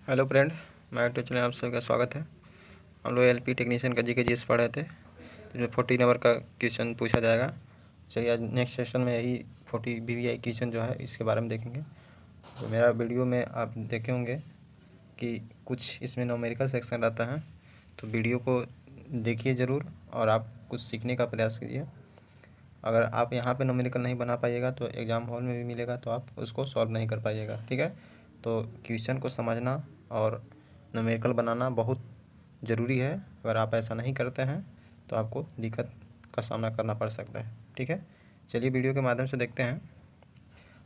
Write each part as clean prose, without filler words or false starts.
Hello friend, मैं teacher में आप सबका स्वागत है। हम लोग एलपी टेक्नीशियन का जीके जीएस पढ़ रहे थे, तो इसमें 40 नंबर का क्वेश्चन पूछा जाएगा। चलिए आज नेक्स्ट सेशन में यही 40 BVI क्वेश्चन जो है इसके बारे में देखेंगे। तो मेरा वीडियो में आप देखे होंगे कि कुछ इसमें न्यूमेरिकल सेक्शन रहता है, तो वीडियो को देखिए ज़रूर और आप कुछ सीखने का प्रयास कीजिए। अगर आप यहाँ पे न्यूमेरिकल नहीं बना पाइएगा तो एग्ज़ाम हॉल में भी मिलेगा, तो आप उसको सॉल्व नहीं कर पाइएगा। ठीक है, तो क्वेश्चन को समझना और न्यूमेरिकल बनाना बहुत ज़रूरी है। अगर आप ऐसा नहीं करते हैं तो आपको दिक्कत का सामना करना पड़ सकता है। ठीक है, चलिए वीडियो के माध्यम से देखते हैं।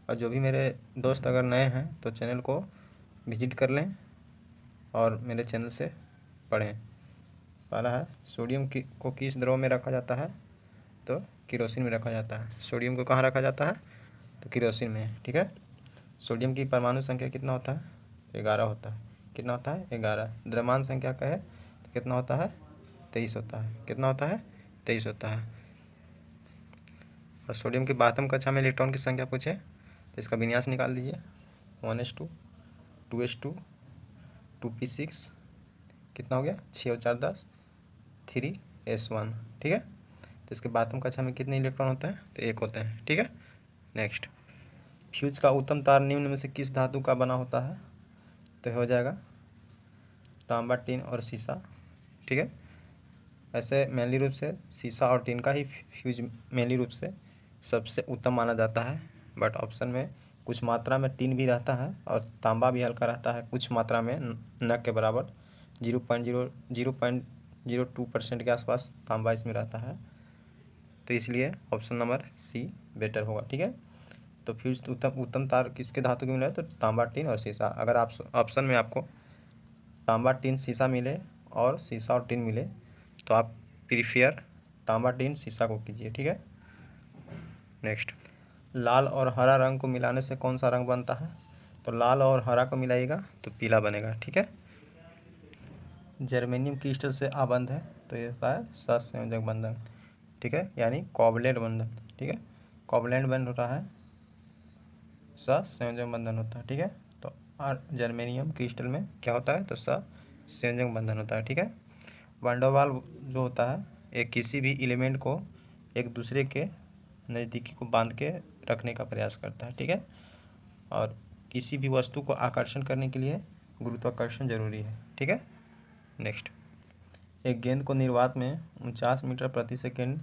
और जो भी मेरे दोस्त अगर नए हैं तो चैनल को विजिट कर लें और मेरे चैनल से पढ़ें। पहला है सोडियम को किस द्रव में रखा जाता है, तो केरोसिन में रखा जाता है। सोडियम को कहाँ रखा जाता है, तो केरोसिन में। ठीक है, सोडियम की परमाणु संख्या कितना होता है, 11 होता है। कितना होता है, 11। द्रव्यमान संख्या का है तो कितना होता है, 23 होता है। कितना होता है, 23 होता है। और सोडियम की 12वीं कक्षा में इलेक्ट्रॉन की संख्या पूछे तो इसका विन्यास निकाल दीजिए। 1s2 2s2 2p6 कितना हो गया, 6 और 4 10 3s1। ठीक है, तो इसके 12वीं कक्षा में कितने इलेक्ट्रॉन होते हैं, तो 1 होते हैं। ठीक है, नेक्स्ट, फ्यूज का उत्तम तार निम्न में से किस धातु का बना होता है, तो हो जाएगा तांबा, टिन और शीशा। ठीक है, ऐसे मेनली रूप से शीशा और टिन का ही फ्यूज मेनली रूप से सबसे उत्तम माना जाता है। बट ऑप्शन में कुछ मात्रा में टिन भी रहता है और तांबा भी हल्का रहता है, कुछ मात्रा में न के बराबर 0.02% के आसपास तांबा इसमें रहता है, तो इसलिए ऑप्शन नंबर सी बेटर होगा। ठीक है, तो फ्यूज उत्तम तार किसके धातु की मिला है, तो तांबा, टिन और शीशा। अगर आप ऑप्शन में आपको तांबा, टिन, शीशा मिले और शीशा और टिन मिले तो आप प्रीफेयर तांबा, टिन, शीशा को कीजिए। ठीक है, नेक्स्ट, लाल और हरा रंग को मिलाने से कौन सा रंग बनता है, तो लाल और हरा को मिलाइएगा तो पीला बनेगा। ठीक है, जर्मेनियम क्रिस्टल से आबंध है तो ये होता है सहसंयोजक बंधन। ठीक है, यानी कोवलेंट बंधन। ठीक है, कोवलेंट बंध होता है, सहसंयोजक बंधन होता है। ठीक है, तो जर्मेनियम क्रिस्टल में क्या होता है, तो सहसंयोजक बंधन होता है। ठीक है, वांडरवाल जो होता है एक किसी भी एलिमेंट को एक दूसरे के नज़दीकी को बांध के रखने का प्रयास करता है। ठीक है, और किसी भी वस्तु को आकर्षण करने के लिए गुरुत्वाकर्षण जरूरी है। ठीक है, नेक्स्ट, एक गेंद को निर्वात में 49 मीटर प्रति सेकेंड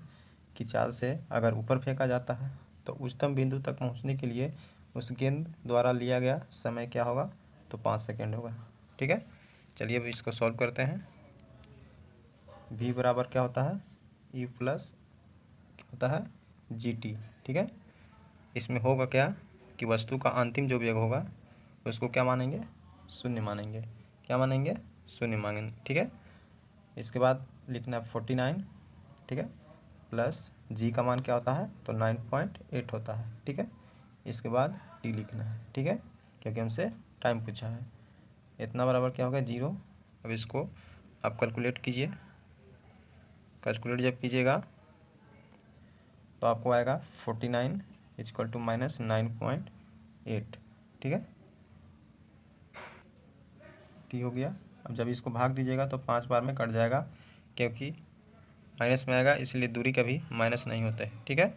की चाल से अगर ऊपर फेंका जाता है तो उच्चतम बिंदु तक पहुंचने के लिए उस गेंद द्वारा लिया गया समय क्या होगा, तो 5 सेकेंड होगा। ठीक है, चलिए अब इसको सॉल्व करते हैं। v बराबर क्या होता है, E प्लस होता है GT। ठीक है, इसमें होगा क्या कि वस्तु का अंतिम जो वेग होगा उसको क्या मानेंगे, शून्य मानेंगे। क्या मानेंगे, शून्य मानेंगे। ठीक है, इसके बाद लिखना 49। ठीक है, प्लस g का मान क्या होता है, तो 9.8 होता है। ठीक है, इसके बाद t लिखना है। ठीक है, क्योंकि हमसे टाइम पूछा है। इतना बराबर क्या होगा, 0। अब इसको आप कैलकुलेट कीजिए। कैलकुलेट जब कीजिएगा तो आपको आएगा 49 इक्वल टू -9.8। ठीक है, टी हो गया। अब जब इसको भाग दीजिएगा तो 5 बार में कट जाएगा, क्योंकि माइनस में आएगा, इसलिए दूरी कभी माइनस नहीं होते हैं। ठीक है,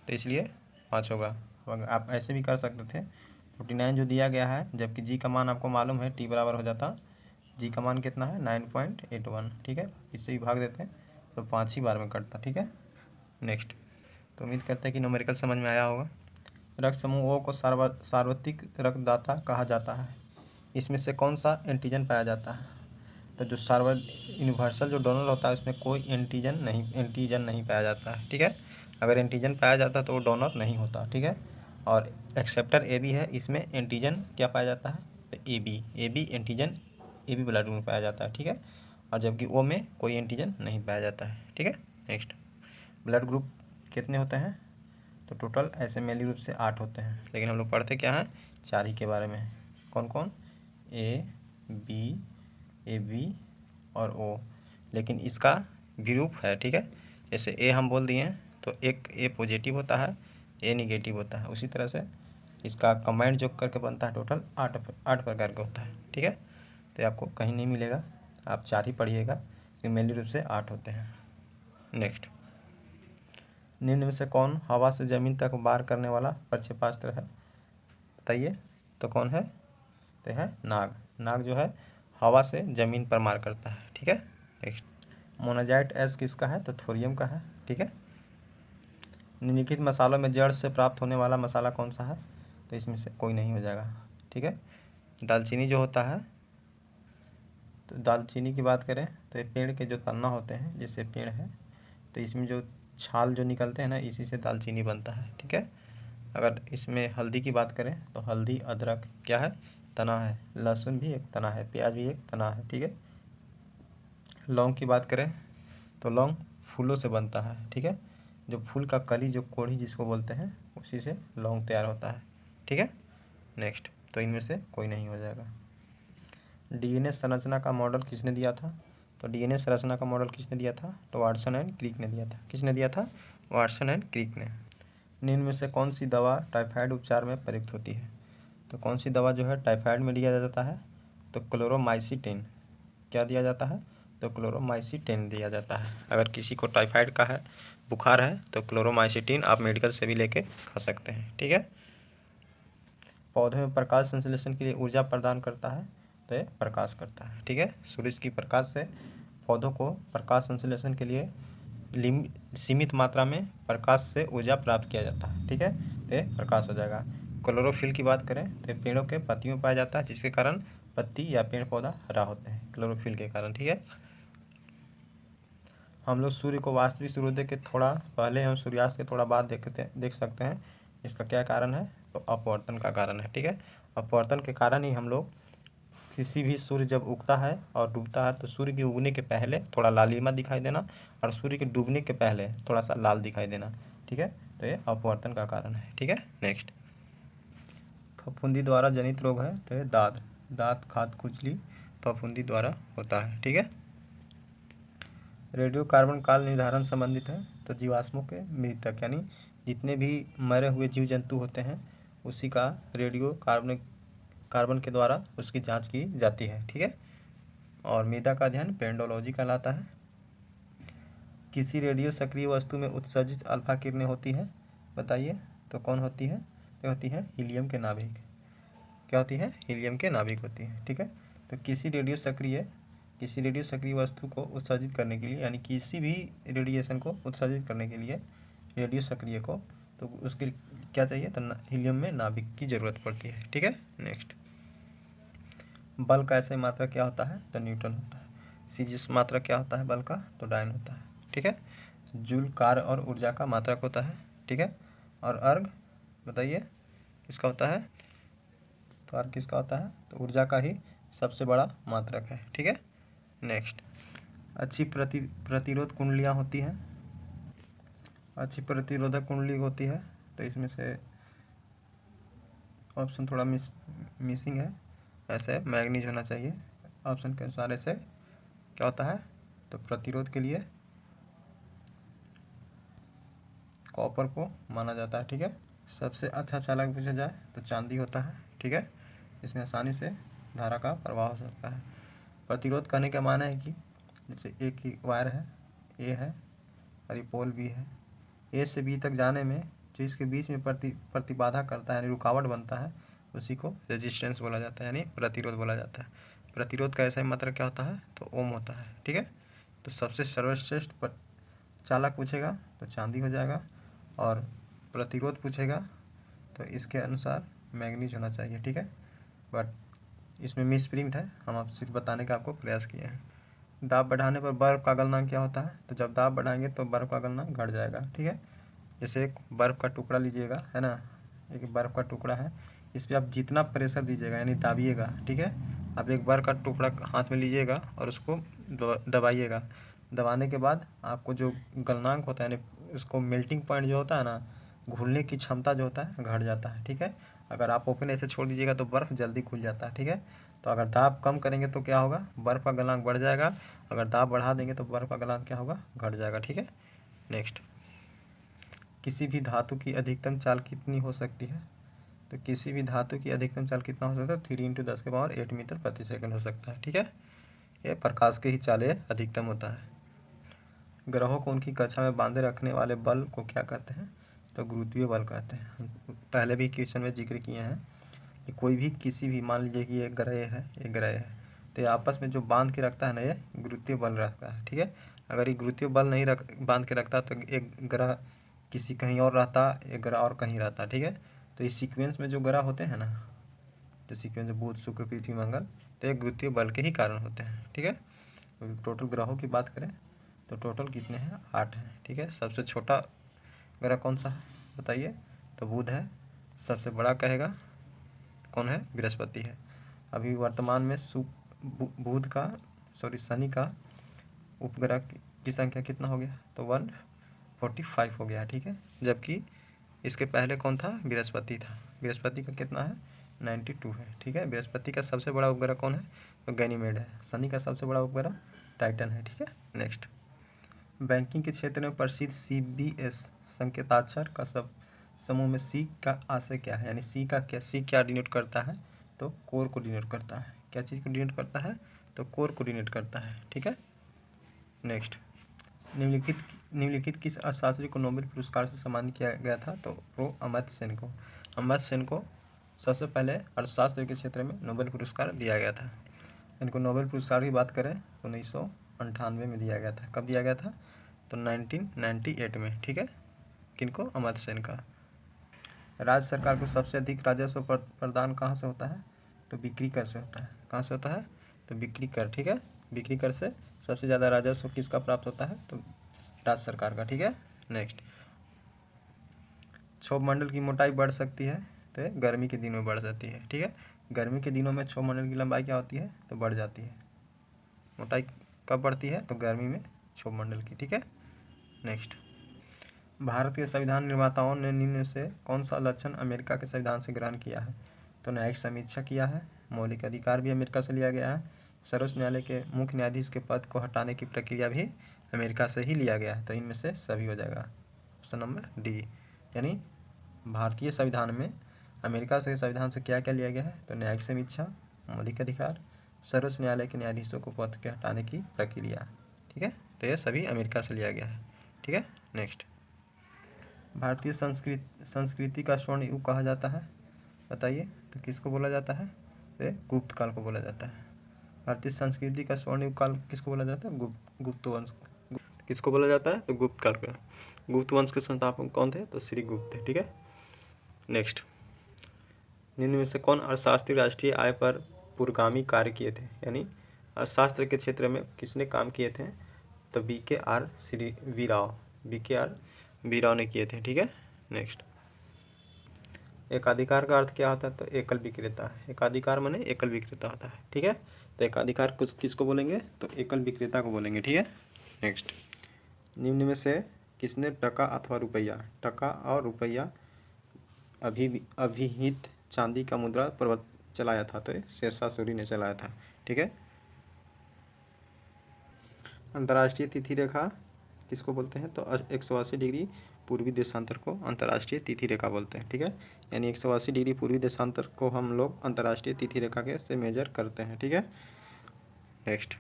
तो इसलिए 5 होगा। अगर आप ऐसे भी कर सकते थे, 49 जो दिया गया है, जबकि जी का मान आपको मालूम है टी बराबर हो जाता, जी का मान कितना है 9.81। ठीक है, इससे भी भाग देते हैं तो 5 ही बार में कटता। ठीक है, नेक्स्ट, तो उम्मीद करते हैं कि न्यूमेरिकल समझ में आया होगा। रक्त समूह O को सार्वत्रिक रक्तदाता कहा जाता है। इसमें से कौन सा एंटीजन पाया जाता है, तो जो यूनिवर्सल जो डोनर होता है उसमें कोई एंटीजन नहीं पाया जाता है। ठीक है, अगर एंटीजन पाया जाता है तो वो डोनर नहीं होता। ठीक है, और एक्सेप्टर AB है, इसमें एंटीजन क्या पाया जाता है, तो AB antigen AB blood group में पाया जाता है। ठीक है, और जबकि O में कोई एंटीजन नहीं पाया जाता है। ठीक है, नेक्स्ट, ब्लड ग्रुप कितने होते हैं, तो टोटल ऐसे मेनली रूप से 8 होते हैं, लेकिन हम लोग पढ़ते क्या हैं, 4 ही के बारे में। कौन कौन, AB AB और O, लेकिन इसका ग्रुप है। ठीक है, जैसे A हम बोल दिए हैं तो एक A पॉजिटिव होता है, A निगेटिव होता है। उसी तरह से इसका कंबाइंड जो करके बनता है टोटल 8 प्रकार का होता है। ठीक है। तो आपको कहीं नहीं मिलेगा, आप 4 ही पढ़िएगा, क्योंकि मेनली रूप से 8 होते हैं। नेक्स्ट, निम्न में से कौन हवा से ज़मीन तक वार करने वाला प्रक्षेपास्त्र है? बताइए, तो कौन है? तो है नाग। नाग जो है हवा से ज़मीन पर मार करता है, ठीक है। नेक्स्ट, मोनाजाइट एस किसका है? तो थोरियम का है, ठीक है। निम्नलिखित मसालों में जड़ से प्राप्त होने वाला मसाला कौन सा है? तो इसमें से कोई नहीं हो जाएगा, ठीक है। दालचीनी जो होता है, तो दालचीनी की बात करें तो ये पेड़ के जो तन्ना होते हैं, जैसे पेड़ है, तो इसमें जो छाल जो निकलते हैं ना, इसी से दालचीनी बनता है, ठीक है। अगर इसमें हल्दी की बात करें तो हल्दी, अदरक क्या है? तना है। लहसुन भी एक तना है, प्याज भी एक तना है, ठीक है। लौंग की बात करें तो लौंग फूलों से बनता है, ठीक है। जो फूल का कली, जो कोढ़ी जिसको बोलते हैं, उसी से लौंग तैयार होता है, ठीक है। नेक्स्ट, तो इनमें से कोई नहीं हो जाएगा। डीएनए संरचना का मॉडल किसने दिया था? तो डीएनए संरचना का मॉडल किसने दिया था? तो वाटसन एंड क्रिक ने दिया था। किसने दिया था? वाटसन एंड क्रिक ने। निम्न में से कौन सी दवा टाइफाइड उपचार में प्रयुक्त होती है? तो कौन सी दवा जो है टाइफाइड में दिया जाता है? तो क्लोरोमाइसिटिन। क्या दिया जाता है? तो क्लोरोमाइसिटिन दिया जाता है। अगर किसी को टाइफाइड का है, बुखार है, तो क्लोरोमाइसिटिन आप मेडिकल से भी लेके खा सकते हैं, ठीक है। पौधे में प्रकाश संश्लेषण के लिए ऊर्जा प्रदान करता है, तो ये प्रकाश करता है, ठीक है। सूरज की प्रकाश से पौधों को प्रकाश संश्लेषण के लिए सीमित मात्रा में प्रकाश से ऊर्जा प्राप्त किया जाता है, ठीक है। तो ये प्रकाश हो जाएगा। क्लोरोफिल की बात करें तो पेड़ों के पत्तियों में पाया जाता है, जिसके कारण पत्ती या पेड़ पौधा हरा होते हैं, क्लोरोफिल के कारण, ठीक है। हम लोग सूर्य को वास्तविक सूर्योदय के थोड़ा पहले एवं सूर्यास्त के थोड़ा बाद देख सकते हैं। इसका क्या कारण है? तो अपवर्तन का कारण है, ठीक है। अपवर्तन के कारण ही हम लोग किसी भी सूर्य जब उगता है और डूबता है, तो सूर्य के उगने के पहले थोड़ा लालिमा दिखाई देना, और सूर्य के डूबने के पहले थोड़ा सा लाल दिखाई देना, ठीक है। तो ये अपवर्तन का कारण है, ठीक है। नेक्स्ट, फफूंदी द्वारा जनित रोग है, तो ये दांत खाद खुजली फफूंदी द्वारा होता है, ठीक है। रेडियो कार्बन काल निर्धारण संबंधित है, तो जीवाश्मों के मृतक यानी जितने भी मरे हुए जीव जंतु होते हैं, उसी का रेडियो कार्बन के द्वारा उसकी जांच की जाती है, ठीक है। और मृदा का अध्ययन पेंडोलॉजी कहलाता है। किसी रेडियो सक्रिय वस्तु में उत्सर्जित अल्फा किरणें होती है? बताइए, तो कौन होती है? तो होती है हीलियम के नाभिक। क्या होती है? हीलियम के नाभिक होती है, ठीक है। तो किसी रेडियो सक्रिय वस्तु को उत्सर्जित करने के लिए, यानी किसी भी रेडिएशन को उत्सर्जित करने के लिए रेडियो सक्रिय को, तो उसके क्या चाहिए? तो हीलियम में नाभिक की ज़रूरत पड़ती है, ठीक है। नेक्स्ट, बल का ऐसे मात्रा क्या होता है? तो न्यूटन होता है। सीजिस मात्रा क्या होता है बल का? तो डायन होता है, ठीक है। जूल कार्य और ऊर्जा का मात्रक होता है, ठीक है। और अर्घ बताइए किसका होता है? तो अर्घ किसका होता है? तो ऊर्जा का ही सबसे बड़ा मात्रक है, ठीक है। नेक्स्ट, अच्छी प्रतिरोध कुंडलियाँ होती हैं, अच्छी प्रतिरोधक कुंडली होती है, तो इसमें से ऑप्शन थोड़ा मिसिंग है। ऐसे मैग्नीज होना चाहिए ऑप्शन के अनुसार। ऐसे क्या होता है? तो प्रतिरोध के लिए कॉपर को माना जाता है, ठीक है। सबसे अच्छा चालक पूछा जाए तो चांदी होता है, ठीक है। इसमें आसानी से धारा का प्रवाह हो सकता है। प्रतिरोध करने का माना है कि जैसे एक ही वायर है, ए है और ये पोल बी है, ए से बी तक जाने में जो इसके बीच में प्रतिबाधा करता है, यानी रुकावट बनता है, उसी को रेजिस्टेंस बोला जाता है, यानी प्रतिरोध बोला जाता है। प्रतिरोध का ऐसा ही मात्रा क्या होता है? तो ओम होता है, ठीक है। तो सबसे सर्वश्रेष्ठ चालक पूछेगा तो चांदी हो जाएगा, और प्रतिरोध पूछेगा तो इसके अनुसार मैग्नीज होना चाहिए, ठीक है। बट इसमें मिस प्रिंट है, हम आप सिर्फ बताने का आपको प्रयास किए हैं। दाब बढ़ाने पर बर्फ़ का गलनांक क्या होता है? तो जब दाब बढ़ाएंगे तो बर्फ़ का गलनांक घट जाएगा, ठीक है। जैसे एक बर्फ़ का टुकड़ा लीजिएगा, है ना, एक बर्फ़ का टुकड़ा है, इस पर आप जितना प्रेशर दीजिएगा यानी दाबिएगा, ठीक है। आप एक बर्फ़ का टुकड़ा हाथ में लीजिएगा और उसको दबाइएगा। दबाने के बाद आपको जो गलनांक होता है, यानी उसको मेल्टिंग पॉइंट जो होता है ना, घुलने की क्षमता जो होता है घट जाता है, ठीक है। अगर आप ओपन ऐसे छोड़ दीजिएगा तो बर्फ़ जल्दी घुल जाता है, ठीक है। तो अगर दाब कम करेंगे तो क्या होगा? बर्फ़ का गलनांक बढ़ जाएगा। अगर दाब बढ़ा देंगे तो बर्फ़ का गलनांक क्या होगा? घट जाएगा, ठीक है। नेक्स्ट, किसी भी धातु की अधिकतम चाल कितनी हो सकती है? तो किसी भी धातु की अधिकतम चाल कितना हो सकता है? 3 × 10⁸ मीटर प्रति सेकंड हो सकता है, ठीक है। ये प्रकाश के ही चाले अधिकतम होता है। ग्रहों को उनकी कक्षा में बांधे रखने वाले बल को क्या कहते हैं? तो गुरुत्वीय बल कहते हैं। हम पहले भी क्वेश्चन में जिक्र किए हैं कि कोई भी किसी भी, मान लीजिए कि एक ग्रह है, एक ग्रह है, तो ये आपस में जो बांध के रखता है ना, ये गुरुत्वीय बल रखता है, ठीक है। अगर ये गुरुत्वीय बल नहीं बांध के रखता तो एक ग्रह किसी कहीं और रहता, एक ग्रह और कहीं रहता, ठीक है। तो इस सीक्वेंस में जो ग्रह होते हैं ना, तो सीक्वेंस बुध, शुक्र, पृथ्वी, मंगल, तो ये गुरुत्वीय बल के ही कारण होते हैं, ठीक है। तो टोटल ग्रहों की बात करें तो टोटल कितने हैं? 8 हैं, ठीक है। सबसे छोटा ग्रह कौन सा है बताइए? तो बुध है। सबसे बड़ा कहेगा कौन है? बृहस्पति है। अभी वर्तमान में बुध का, शनि का उपग्रह की संख्या कितना हो गया? तो 145 हो गया, ठीक है। जबकि इसके पहले कौन था? बृहस्पति था। बृहस्पति का कितना है? 92 है, ठीक है। बृहस्पति का सबसे बड़ा उपग्रह कौन है? तो गैनीमेड है। शनि का सबसे बड़ा उपग्रह टाइटन है, ठीक है। नेक्स्ट, बैंकिंग के क्षेत्र में प्रसिद्ध CBS संकेताक्षर का सब समूह में सी का आशय क्या है? यानी सी क्या डिनोट करता है? तो कोर को डिनोट करता है। क्या चीज़ को डिनोट करता है? तो कोर को डिनोट करता है, ठीक है। नेक्स्ट, निम्नलिखित किस अर्थशास्त्री को नोबेल पुरस्कार से सम्मानित किया गया था? तो वो अमर्त्य सेन को। अमर्त्य सेन को सबसे पहले अर्थशास्त्र के क्षेत्र में नोबेल पुरस्कार दिया गया था। इनको नोबेल पुरस्कार की बात करें 1998 में दिया गया था। कब दिया गया था? तो 1998 में, ठीक है। किनको? अमर्त्य सेन का। राज्य सरकार को सबसे अधिक राजस्व प्रदान कहाँ से होता है? तो बिक्री कर से होता है। कहाँ से होता है? तो बिक्री कर, ठीक है। बिक्री कर से सबसे ज़्यादा राजस्व किसका प्राप्त होता है? तो राज्य सरकार का, ठीक है। नेक्स्ट, क्षोभ मंडल की मोटाई बढ़ सकती है तो गर्मी के दिनों में बढ़ जाती है, ठीक है। गर्मी के दिनों में क्षोभ मंडल की लंबाई क्या होती है? तो बढ़ जाती है। मोटाई कब बढ़ती है? तो गर्मी में क्षोभ मंडल की, ठीक है। नेक्स्ट, भारत के संविधान निर्माताओं ने निम्न में से कौन सा लक्षण अमेरिका के संविधान से ग्रहण किया है? तो न्यायिक समीक्षा किया है, मौलिक अधिकार भी अमेरिका से लिया गया है, सर्वोच्च न्यायालय के मुख्य न्यायाधीश के पद को हटाने की प्रक्रिया भी अमेरिका से ही लिया गया है। तो इनमें से सभी हो जाएगा ऑप्शन नंबर डी। यानी भारतीय संविधान में अमेरिका से संविधान से क्या क्या लिया गया है? तो न्यायिक समीक्षा, मौलिक अधिकार, सर्वोच्च न्यायालय के न्यायाधीशों को पद के हटाने की प्रक्रिया, ठीक है। तो ये सभी अमेरिका से लिया गया है, ठीक है। नेक्स्ट, भारतीय संस्कृति का स्वर्ण युग कहा जाता है, बताइए। तो किसको बोला जाता है? तो गुप्त काल को बोला जाता है। भारतीय संस्कृति का स्वर्ण युग काल किसको बोला जाता है? गुप्त वंश। किसको बोला जाता है? तो गुप्त काल का। गुप्त वंश के संस्थापक कौन थे? तो श्री गुप्त थे, ठीक है। नेक्स्ट, निम्न में से कौन अर्थशास्त्री राष्ट्रीय आय पर पुरोगामी कार्य किए थे? यानी अर्थशास्त्र के क्षेत्र में किसने काम किए थे? तो BKR वी राव ने किए थे, ठीक है। नेक्स्ट, एकाधिकार का अर्थ क्या होता है? तो एकल विक्रेता। एकाधिकार माने एकल विक्रेता होता है, ठीक है। तो एकाधिकार किसको बोलेंगे? तो एकल विक्रेता को बोलेंगे, ठीक है। नेक्स्ट, निम्न में से किसने टका अथवा रुपया, टका और रुपया अभिहित चांदी का मुद्रा चलाया था? तो शेरशाह सूरी ने चलाया था, ठीक है। अंतर्राष्ट्रीय तिथि रेखा किसको बोलते हैं? तो 180 डिग्री पूर्वी देशांतर को अंतर्राष्ट्रीय तिथि रेखा बोलते हैं, ठीक है। यानी 180 डिग्री पूर्वी देशांतर को हम लोग अंतर्राष्ट्रीय तिथि रेखा के से मेजर करते हैं, ठीक है। नेक्स्ट,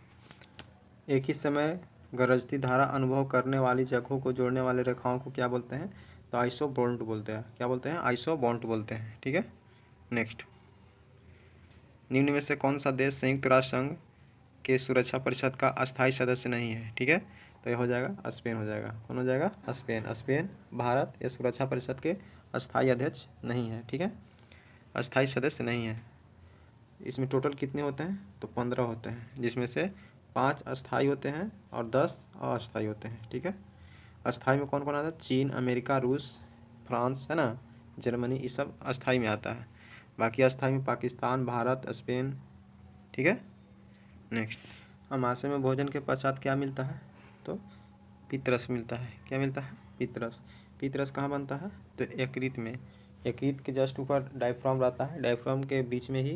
एक ही समय गरजती धारा अनुभव करने वाली जगहों को जोड़ने वाले रेखाओं को क्या बोलते हैं? तो आइसोबॉन्ड बोलते हैं। क्या बोलते हैं? आइसोबॉन्ड बोलते हैं, ठीक है। नेक्स्ट, निम्न में से कौन सा देश संयुक्त राष्ट्र संघ के सुरक्षा परिषद का अस्थायी सदस्य नहीं है? ठीक है, तो ये हो जाएगा स्पेन हो जाएगा। कौन हो जाएगा? स्पेन। भारत ये सुरक्षा परिषद के अस्थायी अध्यक्ष नहीं है, ठीक है, अस्थायी सदस्य नहीं है। इसमें टोटल कितने होते हैं? तो 15 होते हैं, जिसमें से 5 अस्थायी होते हैं और 10 अस्थायी होते हैं, ठीक है। अस्थायी में कौन कौन आता है? चीन, अमेरिका, रूस, फ्रांस, है ना, जर्मनी, ये सब अस्थायी में आता है। बाकी अस्थायी में पाकिस्तान, भारत, स्पेन, ठीक है। नेक्स्ट, अमाशय में भोजन के पश्चात क्या मिलता है? तो पितरस मिलता है। क्या मिलता है? पितरस। पितरस कहाँ बनता है? तो यकृत में। यकृत के जस्ट ऊपर डायफ्राम रहता है, डायफ्राम के बीच में ही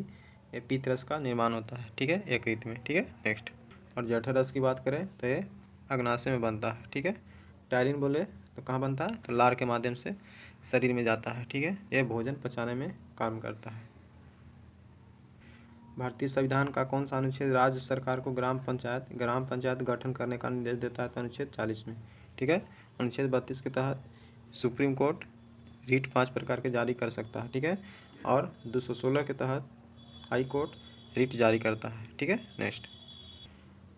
ये पितरस का निर्माण होता है, ठीक है, यकृत में, ठीक है। नेक्स्ट, और जठरस की बात करें तो ये अग्नाशय में बनता है, ठीक है। टायरिन बोले तो कहाँ बनता है? तो लार के माध्यम से शरीर में जाता है, ठीक है। ये भोजन पचाने में काम करता है। भारतीय संविधान का कौन सा अनुच्छेद राज्य सरकार को ग्राम पंचायत गठन करने का निर्देश देता है? तो अनुच्छेद 40 में, ठीक है। अनुच्छेद 32 के तहत सुप्रीम कोर्ट रीट 5 प्रकार के जारी कर सकता है, ठीक है। और 216 के तहत हाई कोर्ट रीट जारी करता है, ठीक है। नेक्स्ट,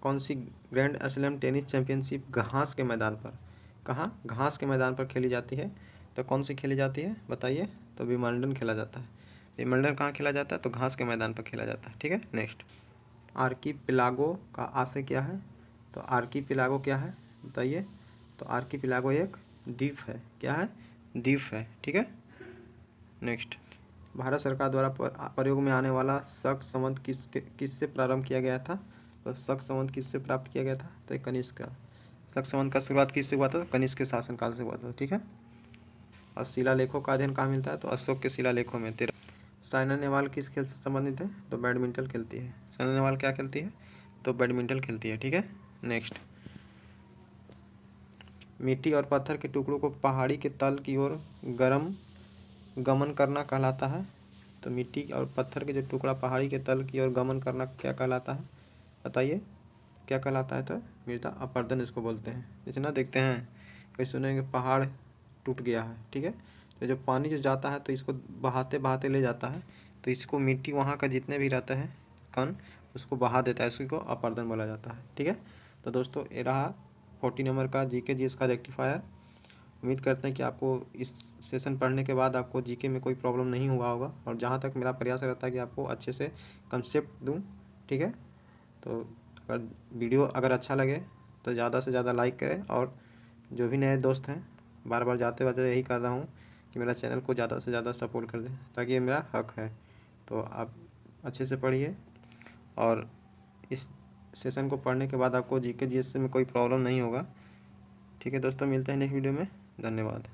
कौन सी ग्रैंड स्लैम टेनिस चैंपियनशिप घास के मैदान पर, कहाँ? घास के मैदान पर खेली जाती है। तो कौन सी खेली जाती है बताइए? तो विंबलडन खेला जाता है। विंबलडन कहाँ खेला जाता है? तो घास के मैदान पर खेला जाता है, ठीक है। नेक्स्ट, आर्कीपिलागो का आशय क्या है? तो आर्कीपिलागो क्या है बताइए? तो आर्कीपिलागो एक द्वीप है। क्या है? द्वीप है, ठीक है। नेक्स्ट, भारत सरकार द्वारा प्रयोग में आने वाला शक संवत किससे प्रारंभ किया गया था? तो शक संवत किससे प्राप्त किया गया था? तो कनिष्क का। शक संवत का शुरुआत किससे हुआ था? कनिष्क के शासनकाल से हुआ था, ठीक है। और शिलालेखों का अध्ययन कहाँ मिलता है? तो अशोक के शिलालेखों में। साइना नेहवाल किस खेल से संबंधित है? तो बैडमिंटन खेलती है। साइना नेहवाल क्या खेलती है? तो बैडमिंटन खेलती है, ठीक है। नेक्स्ट, मिट्टी और पत्थर के टुकड़ों को पहाड़ी के तल की ओर गमन करना कहलाता है। तो मिट्टी और पत्थर के जो टुकड़ा पहाड़ी के तल की ओर गमन करना क्या कहलाता है बताइए? क्या कहलाता है? तो मृदा अपरदन इसको बोलते हैं। जैसे ना देखते हैं कहीं सुनेंगे पहाड़ टूट गया है, ठीक है। तो जो पानी जो जाता है तो इसको बहाते बहाते ले जाता है, तो इसको मिट्टी वहाँ का जितने भी रहते हैं कण उसको बहा देता है, इसको अपरदन बोला जाता है, ठीक है। तो दोस्तों ये रहा 40 नंबर का जीके जीएस का रेक्टिफायर। उम्मीद करते हैं कि आपको इस सेशन पढ़ने के बाद आपको जीके में कोई प्रॉब्लम नहीं हुआ होगा, और जहाँ तक मेरा प्रयास रहता है कि आपको अच्छे से कंसेप्ट दूँ, ठीक है। तो अगर वीडियो अगर अच्छा लगे तो ज़्यादा से ज़्यादा लाइक करें, और जो भी नए दोस्त हैं बार बार जाते जाते यही कर रहा हूँ कि मेरा चैनल को ज़्यादा से ज़्यादा सपोर्ट कर दें, ताकि ये मेरा हक है। तो आप अच्छे से पढ़िए, और इस सेशन को पढ़ने के बाद आपको जीके जीएस में कोई प्रॉब्लम नहीं होगा, ठीक है दोस्तों। मिलते हैं नेक्स्ट वीडियो में। धन्यवाद।